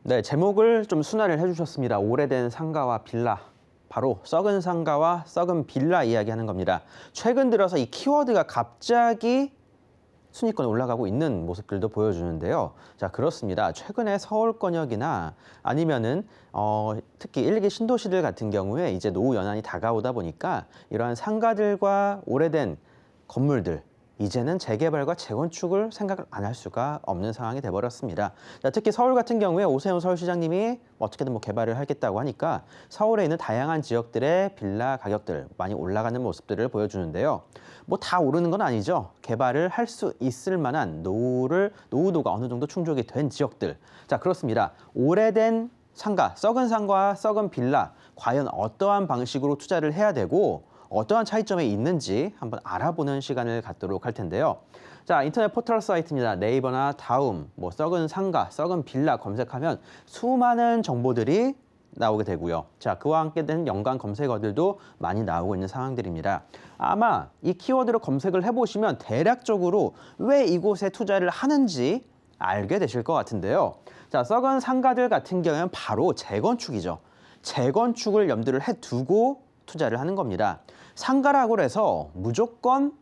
네, 제목을 좀 순화를 해주셨습니다. 오래된 상가와 빌라. 바로 썩은 상가와 썩은 빌라 이야기하는 겁니다. 최근 들어서 이 키워드가 갑자기 순위권에 올라가고 있는 모습들도 보여주는데요. 자, 그렇습니다. 최근에 서울권역이나 아니면은 특히 1, 2기 신도시들 같은 경우에 이제 노후 연한이 다가오다 보니까 이러한 상가들과 오래된 건물들, 이제는 재개발과 재건축을 생각을 안 할 수가 없는 상황이 돼버렸습니다. 자, 특히 서울 같은 경우에 오세훈 서울시장님이 어떻게든 개발을 하겠다고 하니까 서울에 있는 다양한 지역들의 빌라 가격들 많이 올라가는 모습들을 보여주는데요. 다 오르는 건 아니죠. 개발을 할 수 있을 만한 노후도가 어느 정도 충족이 된 지역들. 자, 그렇습니다. 오래된 상가, 썩은 상가와 썩은 빌라, 과연 어떠한 방식으로 투자를 해야 되고 어떠한 차이점이 있는지 한번 알아보는 시간을 갖도록 할 텐데요. 자, 인터넷 포털 사이트입니다. 네이버나 다음, 썩은 상가, 썩은 빌라 검색하면 수많은 정보들이 나오게 되고요. 자, 그와 함께 된 연관 검색어들도 많이 나오고 있는 상황들입니다. 아마 이 키워드로 검색을 해보시면 대략적으로 왜 이곳에 투자를 하는지 알게 되실 것 같은데요. 자, 썩은 상가들 같은 경우는 바로 재건축이죠. 재건축을 염두를 해두고 투자를 하는 겁니다. 상가라고 해서 무조건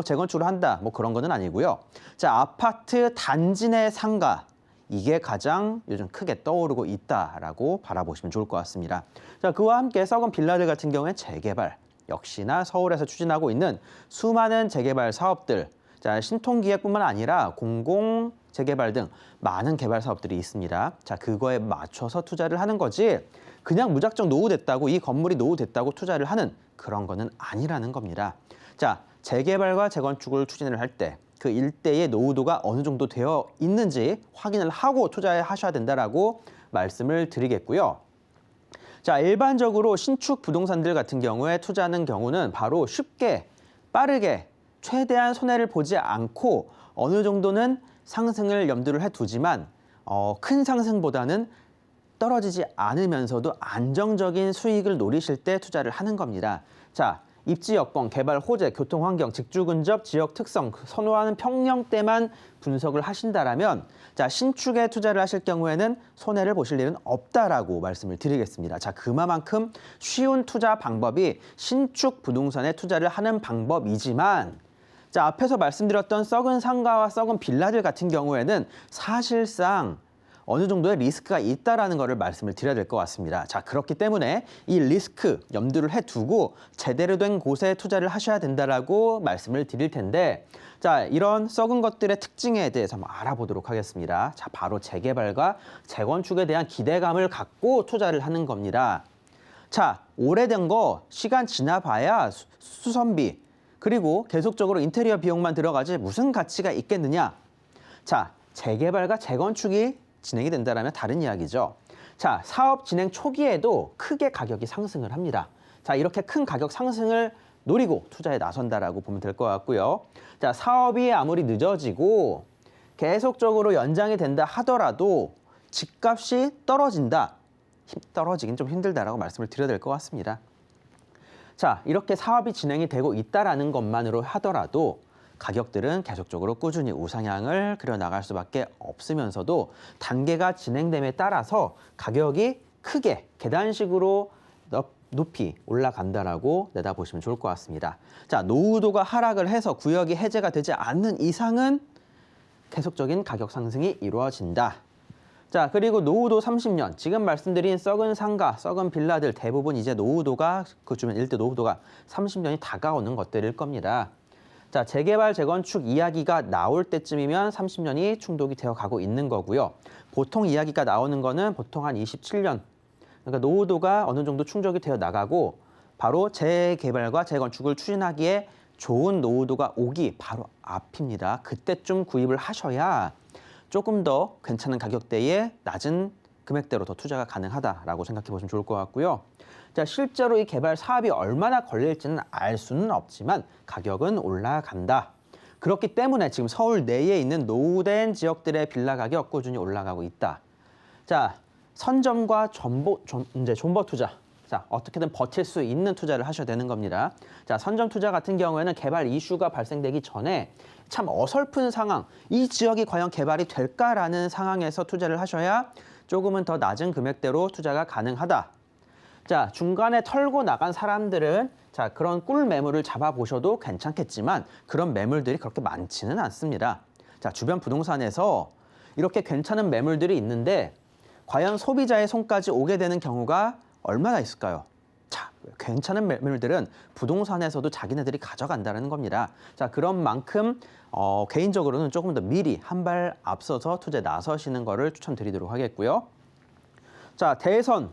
재건축을 한다, 그런 거는 아니고요. 자, 아파트 단지 내 상가, 이게 가장 요즘 크게 떠오르고 있다라고 바라보시면 좋을 것 같습니다. 자, 그와 함께 썩은 빌라들 같은 경우에 재개발, 역시나 서울에서 추진하고 있는 수많은 재개발 사업들, 자, 신통기획뿐만 아니라 공공 재개발 등 많은 개발 사업들이 있습니다. 자, 그거에 맞춰서 투자를 하는 거지 그냥 무작정 노후됐다고, 이 건물이 노후됐다고 투자를 하는 그런 거는 아니라는 겁니다. 자, 재개발과 재건축을 추진을 할 때 그 일대의 노후도가 어느 정도 되어 있는지 확인을 하고 투자하셔야 된다라고 말씀을 드리겠고요. 자, 일반적으로 신축 부동산들 같은 경우에 투자하는 경우는 바로 쉽게, 빠르게, 최대한 손해를 보지 않고 어느 정도는 상승을 염두를 해두지만 큰 상승보다는 떨어지지 않으면서도 안정적인 수익을 노리실 때 투자를 하는 겁니다. 자, 입지 여건, 개발 호재, 교통 환경, 직주 근접, 지역 특성, 선호하는 평형대만 분석을 하신다라면 자, 신축에 투자를 하실 경우에는 손해를 보실 일은 없다라고 말씀을 드리겠습니다. 자, 그만큼 쉬운 투자 방법이 신축 부동산에 투자를 하는 방법이지만 자, 앞에서 말씀드렸던 썩은 상가와 썩은 빌라들 같은 경우에는 사실상 어느 정도의 리스크가 있다라는 것을 말씀을 드려야 될 것 같습니다. 자, 그렇기 때문에 이 리스크 염두를 해두고 제대로 된 곳에 투자를 하셔야 된다라고 말씀을 드릴 텐데 자, 이런 썩은 것들의 특징에 대해서 한번 알아보도록 하겠습니다. 자, 바로 재개발과 재건축에 대한 기대감을 갖고 투자를 하는 겁니다. 자, 오래된 거 시간 지나봐야 수선비 그리고 계속적으로 인테리어 비용만 들어가지 무슨 가치가 있겠느냐. 자, 재개발과 재건축이 진행이 된다면 다른 이야기죠. 자, 사업 진행 초기에도 크게 가격이 상승을 합니다. 자, 이렇게 큰 가격 상승을 노리고 투자에 나선다라고 보면 될 것 같고요. 자, 사업이 아무리 늦어지고 계속적으로 연장이 된다 하더라도 집값이 떨어진다. 떨어지긴 좀 힘들다라고 말씀을 드려야 될 것 같습니다. 자, 이렇게 사업이 진행이 되고 있다라는 것만으로 하더라도 가격들은 계속적으로 꾸준히 우상향을 그려나갈 수밖에 없으면서도 단계가 진행됨에 따라서 가격이 크게 계단식으로 높이 올라간다라고 내다보시면 좋을 것 같습니다. 자, 노후도가 하락을 해서 구역이 해제가 되지 않는 이상은 계속적인 가격 상승이 이루어진다. 자, 그리고 노후도 30년, 지금 말씀드린 썩은 상가, 썩은 빌라들 대부분 이제 노후도가, 그 주변 일대 노후도가 30년이 다가오는 것들일 겁니다. 자, 재개발, 재건축 이야기가 나올 때쯤이면 30년이 충족이 되어 가고 있는 거고요. 보통 이야기가 나오는 거는 보통 한 27년, 그러니까 노후도가 어느 정도 충족이 되어 나가고 바로 재개발과 재건축을 추진하기에 좋은 노후도가 오기 바로 앞입니다. 그때쯤 구입을 하셔야 조금 더 괜찮은 가격대에 낮은 금액대로 더 투자가 가능하다라고 생각해 보시면 좋을 것 같고요. 자, 실제로 이 개발 사업이 얼마나 걸릴지는 알 수는 없지만 가격은 올라간다. 그렇기 때문에 지금 서울 내에 있는 노후된 지역들의 빌라 가격 꾸준히 올라가고 있다. 자, 선점과 존버 투자. 자, 어떻게든 버틸 수 있는 투자를 하셔야 되는 겁니다. 자, 선점 투자 같은 경우에는 개발 이슈가 발생되기 전에 참 어설픈 상황, 이 지역이 과연 개발이 될까라는 상황에서 투자를 하셔야 조금은 더 낮은 금액대로 투자가 가능하다. 자, 중간에 털고 나간 사람들은 자, 그런 꿀 매물을 잡아보셔도 괜찮겠지만 그런 매물들이 그렇게 많지는 않습니다. 자, 주변 부동산에서 이렇게 괜찮은 매물들이 있는데 과연 소비자의 손까지 오게 되는 경우가 얼마나 있을까요? 자, 괜찮은 매물들은 부동산에서도 자기네들이 가져간다는 겁니다. 자, 그런 만큼 개인적으로는 조금 더 미리 한 발 앞서서 투자에 나서시는 거를 추천드리도록 하겠고요. 자, 대선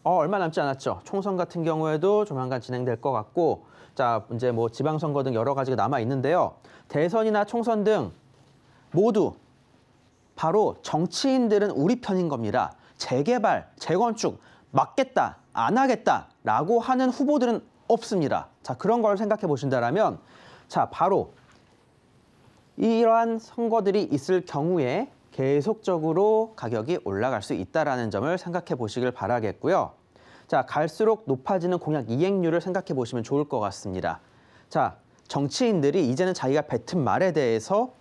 얼마 남지 않았죠. 총선 같은 경우에도 조만간 진행될 것 같고, 자, 이제 뭐 지방선거 등 여러 가지가 남아 있는데요. 대선이나 총선 등 모두 바로 정치인들은 우리 편인 겁니다. 재개발, 재건축 막겠다, 안 하겠다라고 하는 후보들은 없습니다. 자, 그런 걸 생각해 보신다면, 자, 바로 이러한 선거들이 있을 경우에 계속적으로 가격이 올라갈 수 있다는 점을 생각해 보시길 바라겠고요. 자, 갈수록 높아지는 공약 이행률을 생각해 보시면 좋을 것 같습니다. 자, 정치인들이 이제는 자기가 뱉은 말에 대해서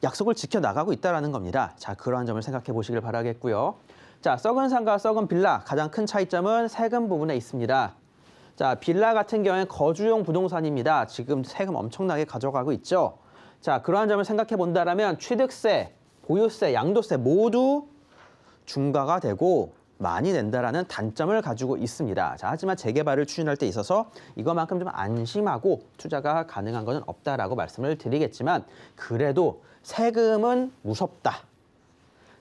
약속을 지켜나가고 있다는 겁니다. 자, 그러한 점을 생각해 보시길 바라겠고요. 자, 썩은 상가, 썩은 빌라 가장 큰 차이점은 세금 부분에 있습니다. 자, 빌라 같은 경우에는 거주용 부동산입니다. 지금 세금 엄청나게 가져가고 있죠. 자, 그러한 점을 생각해 본다면 취득세, 보유세, 양도세 모두 중과가 되고 많이 낸다라는 단점을 가지고 있습니다. 자, 하지만 재개발을 추진할 때 있어서 이것만큼 좀 안심하고 투자가 가능한 것은 없다라고 말씀을 드리겠지만 그래도 세금은 무섭다.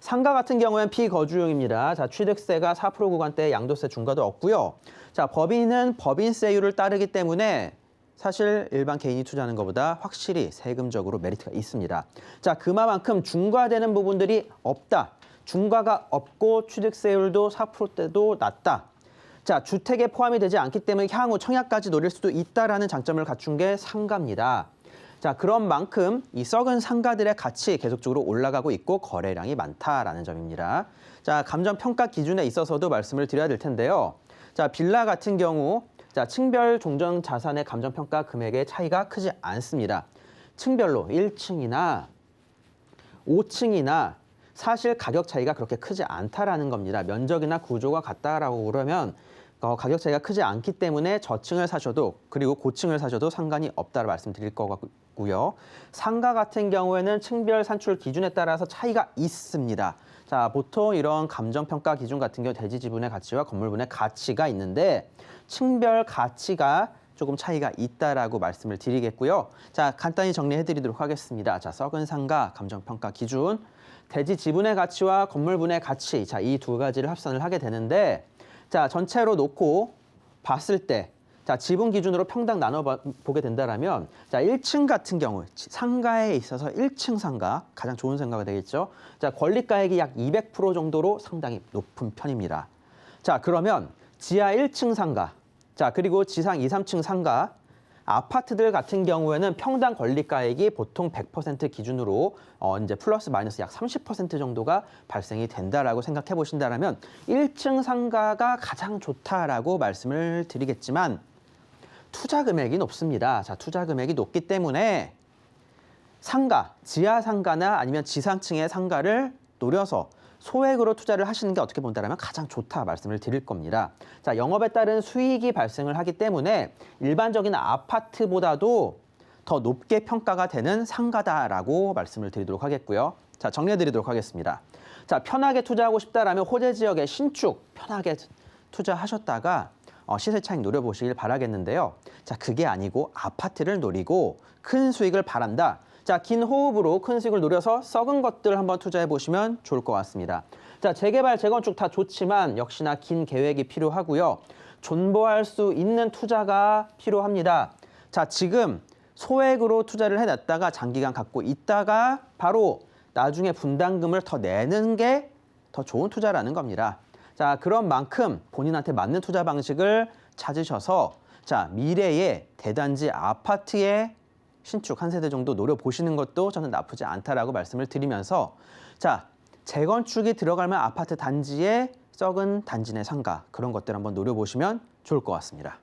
상가 같은 경우엔 피거주용입니다. 자, 취득세가 4% 구간대 양도세 중과도 없고요. 자, 법인은 법인세율을 따르기 때문에 사실 일반 개인이 투자하는 것보다 확실히 세금적으로 메리트가 있습니다. 자, 그만큼 중과되는 부분들이 없다. 중과가 없고 취득세율도 4%대도 낮다. 자, 주택에 포함이 되지 않기 때문에 향후 청약까지 노릴 수도 있다라는 장점을 갖춘 게 상가입니다. 자, 그런 만큼 이 썩은 상가들의 가치 계속적으로 올라가고 있고 거래량이 많다라는 점입니다. 자, 감정평가 기준에 있어서도 말씀을 드려야 될 텐데요. 자, 빌라 같은 경우 자, 층별 종전 자산의 감정평가 금액의 차이가 크지 않습니다. 층별로 1층이나 5층이나 사실 가격 차이가 그렇게 크지 않다라는 겁니다. 면적이나 구조가 같다라고 그러면 가격 차이가 크지 않기 때문에 저층을 사셔도 그리고 고층을 사셔도 상관이 없다고 말씀드릴 것 같고요. 상가 같은 경우에는 층별 산출 기준에 따라서 차이가 있습니다. 자, 보통 이런 감정평가 기준 같은 경우 대지 지분의 가치와 건물분의 가치가 있는데 층별 가치가 조금 차이가 있다라고 말씀을 드리겠고요. 자, 간단히 정리해드리도록 하겠습니다. 자, 썩은 상가 감정평가 기준, 대지 지분의 가치와 건물분의 가치, 자, 이 두 가지를 합산을 하게 되는데, 자, 전체로 놓고 봤을 때, 자, 지분 기준으로 평당 나눠보게 된다면, 자, 1층 같은 경우 상가에 있어서 1층 상가 가장 좋은 상가가 되겠죠. 자, 권리가액이 약 200% 정도로 상당히 높은 편입니다. 자, 그러면 지하 1층 상가, 자, 그리고 지상 2, 3층 상가, 아파트들 같은 경우에는 평당 권리가액이 보통 100% 기준으로 이제 플러스 마이너스 약 30% 정도가 발생이 된다라고 생각해 보신다면 1층 상가가 가장 좋다라고 말씀을 드리겠지만 투자 금액이 높습니다. 자, 투자 금액이 높기 때문에 상가, 지하 상가나 아니면 지상층의 상가를 노려서 소액으로 투자를 하시는 게 어떻게 본다면 가장 좋다 말씀을 드릴 겁니다. 자, 영업에 따른 수익이 발생을 하기 때문에 일반적인 아파트보다도 더 높게 평가가 되는 상가다라고 말씀을 드리도록 하겠고요. 자, 정리해 드리도록 하겠습니다. 자, 편하게 투자하고 싶다라면 호재 지역의 신축 편하게 투자하셨다가 시세 차익 노려보시길 바라겠는데요. 자, 그게 아니고 아파트를 노리고 큰 수익을 바란다. 자, 긴 호흡으로 큰 수익을 노려서 썩은 것들 한번 투자해 보시면 좋을 것 같습니다. 자, 재개발, 재건축 다 좋지만 역시나 긴 계획이 필요하고요. 존버할 수 있는 투자가 필요합니다. 자, 지금 소액으로 투자를 해놨다가 장기간 갖고 있다가 바로 나중에 분담금을 더 내는 게 더 좋은 투자라는 겁니다. 자, 그런 만큼 본인한테 맞는 투자 방식을 찾으셔서 자, 미래의 대단지 아파트의 신축 한 세대 정도 노려보시는 것도 저는 나쁘지 않다라고 말씀을 드리면서 자, 재건축이 들어갈 만한 아파트 단지의 썩은 단지 내 상가 그런 것들 한번 노려보시면 좋을 것 같습니다.